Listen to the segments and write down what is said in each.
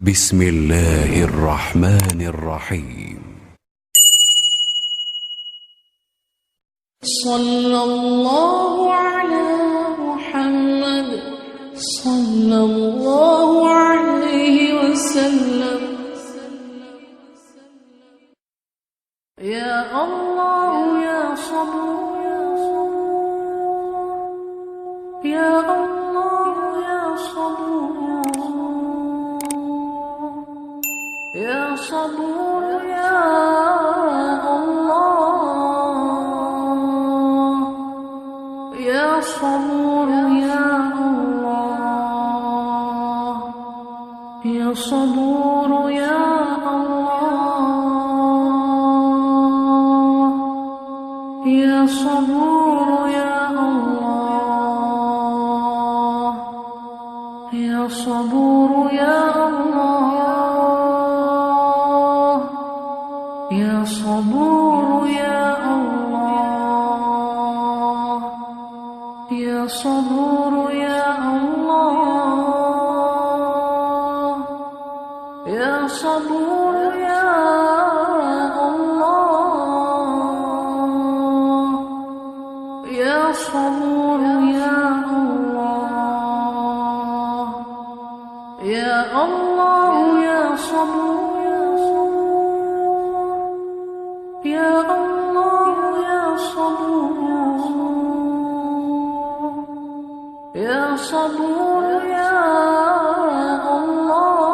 بسم الله الرحمن الرحيم. صلى الله على محمد صلى الله عليه وسلم. يا الله يا صبور، يا الله يا صبور، يا صبور يا الله، يا صبور يا الله، يا صبور يا الله، يا صبور يا الله، يا صبور يا الله، يا صبور يا الله، يا صبور يا الله، يا صبور يا الله، يا صبور يا الله، يا الله يا صبور، يا الله يا صبور، يا صبور يا الله،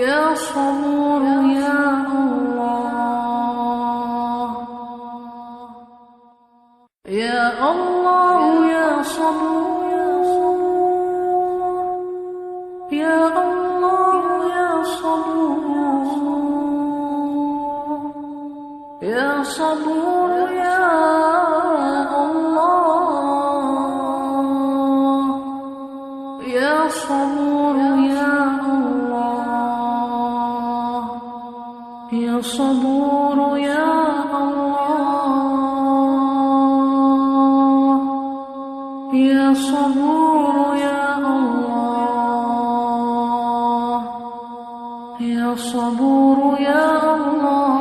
يا صبور يا الله، يا الله يا صبور، يا الله يا صبور، يا صبور يا الله، يا صبور يا الله، يا صبور يا الله، يا صبور يا الله، يا صبور يا الله،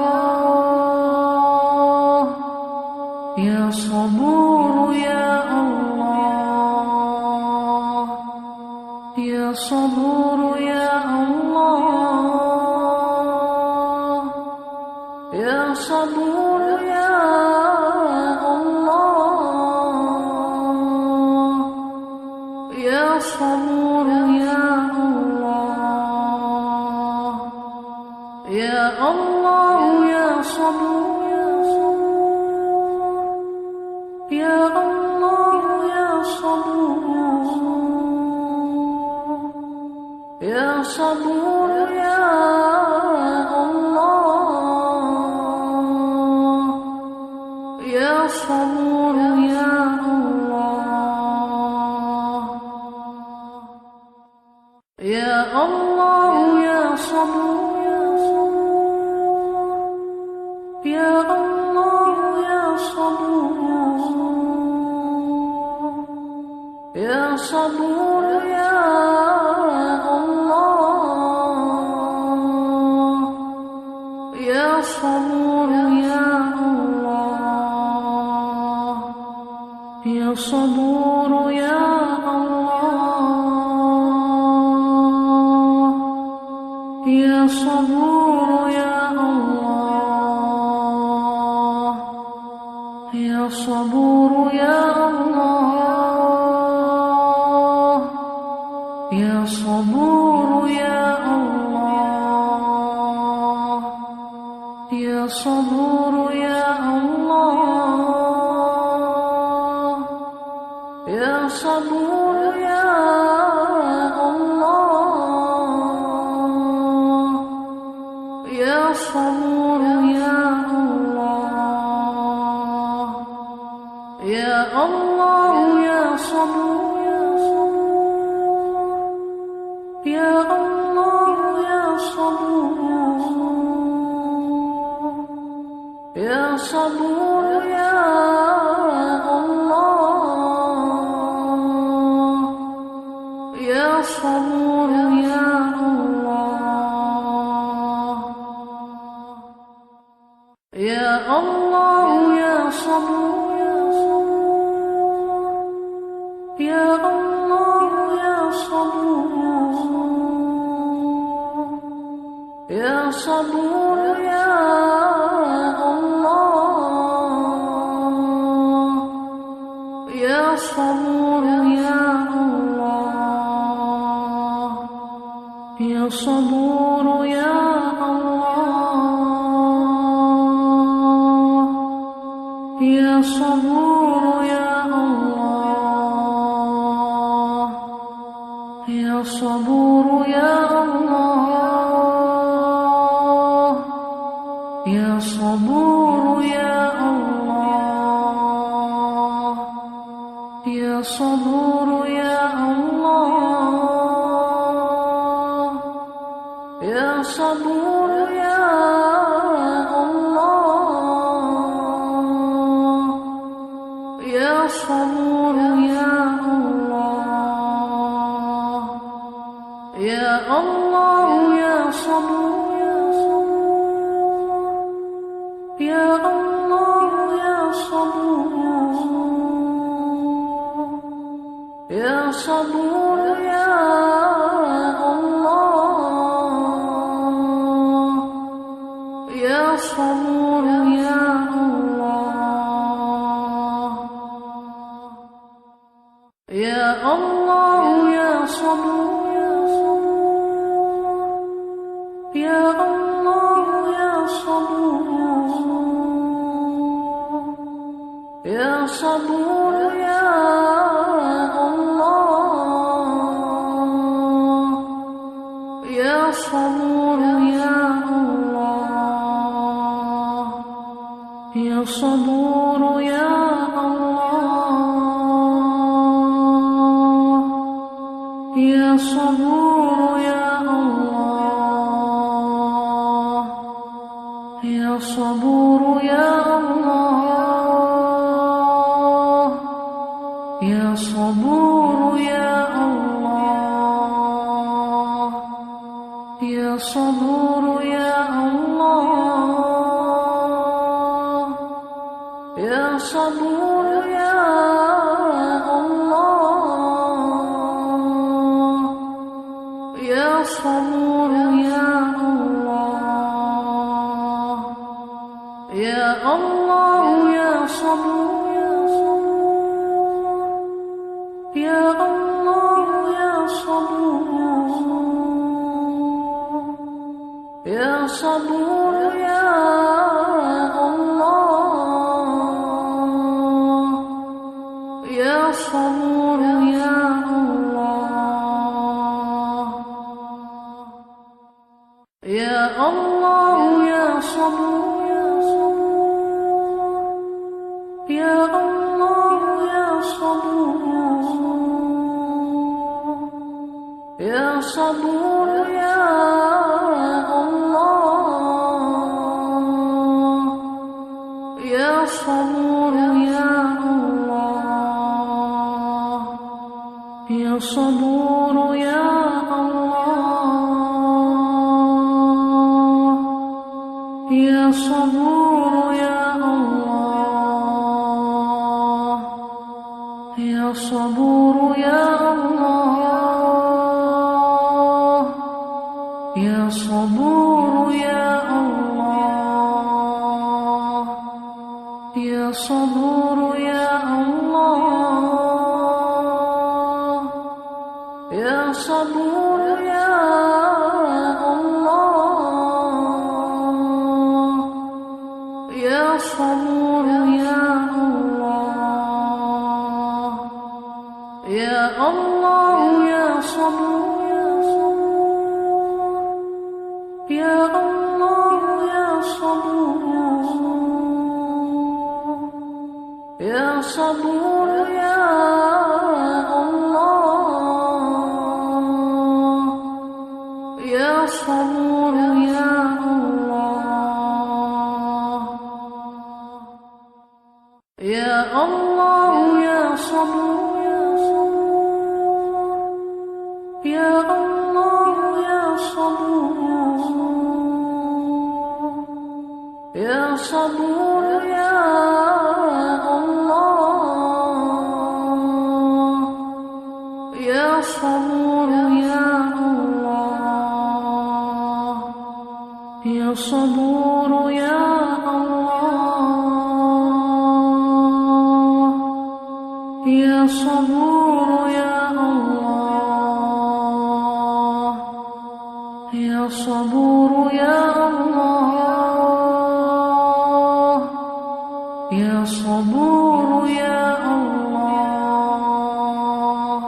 يا صبور يا الله، يا صبور يا الله، يا صبور يا الله، يا صبور يا الله، يا الله يا صبور، يا الله يا صبور، يا صبور يا الله، يا صبور يا الله، يا الله يا صبور، يا الله يا صبور، يا صبور يا الله، يا صبور يا الله، يا صبور يا الله، يا صبور يا الله، يا صبور يا الله، يا صبور يا الله، يا صبور يا الله، يا صبور يا الله، يا صبور يا الله، يا الله يا صبور، يا الله يا صبور، يا صبور يا الله، يا صبور يا الله يا الله يا صبور يا الله يا صبور يا صبور يا الله يا صبور يا الله يا صبور يا الله يا صبور يا الله يا صبور يا الله يا صبور يا الله يا صبور يا الله يا صبور يا الله يا صبور يا الله يا الله يا صبور يا الله يا صبور يا صبور يا الله يا صبور يا الله يا الله يا صبور يا الله يا صبور يا صبور يا الله يا صبور يا الله يا صبور يا الله يا صبور يا الله يا صبور يا الله يا صبور يا الله يا صبور يا الله يا صبور يا الله يا صبور يا الله يا الله يا صبور يا الله يا صبور يا صبور يا الله يا صبور يا الله يا الله يا صبور يا الله يا صبور يا صبور يا الله يا صبور يا الله يا صبور يا الله يا صبور يا الله يا صبور يا الله يا صبور يا الله يا صبور يا الله يا صبور يا الله يا صبور يا الله يا الله يا صبور يا الله يا صبور يا صبور يا الله يا صبور يا الله يا الله يا صبور يا الله يا صبور يا صبور يا الله يا صبور يا الله يا صبور يا الله يا صبور يا الله يا صبور يا الله يا صبور يا الله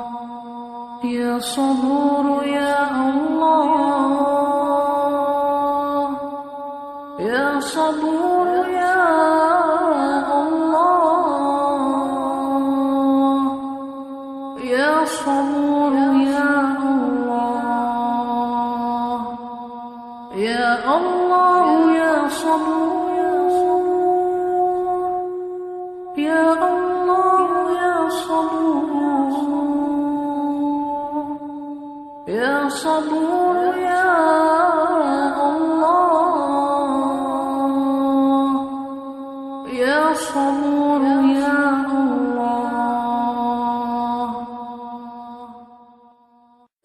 يا صبور يا الله يا صبور يا الله يا صبور يا الله يا الله يا صبور يا الله يا صبور يا صبور يا الله يا صبور يا الله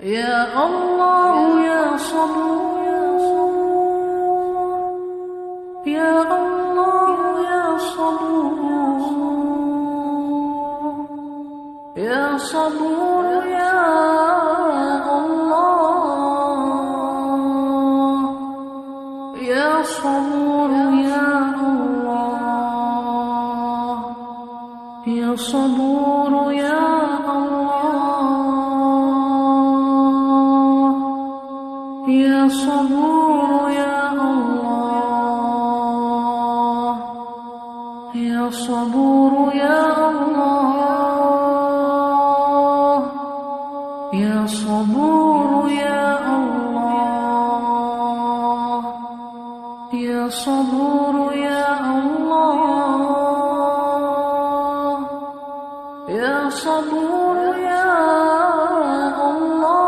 يا الله يا صبور يا الله يا صبور يا صبور يا الله يا صبور يا الله يا صبور يا الله يا صبور يا الله يا صبور يا الله يا صبور يا الله يا صبور يا الله يا صبور يا الله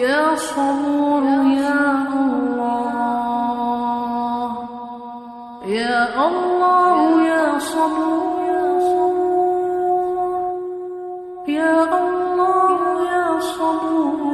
يا صبور يا الله يا الله يا صبور يا الله يا صبور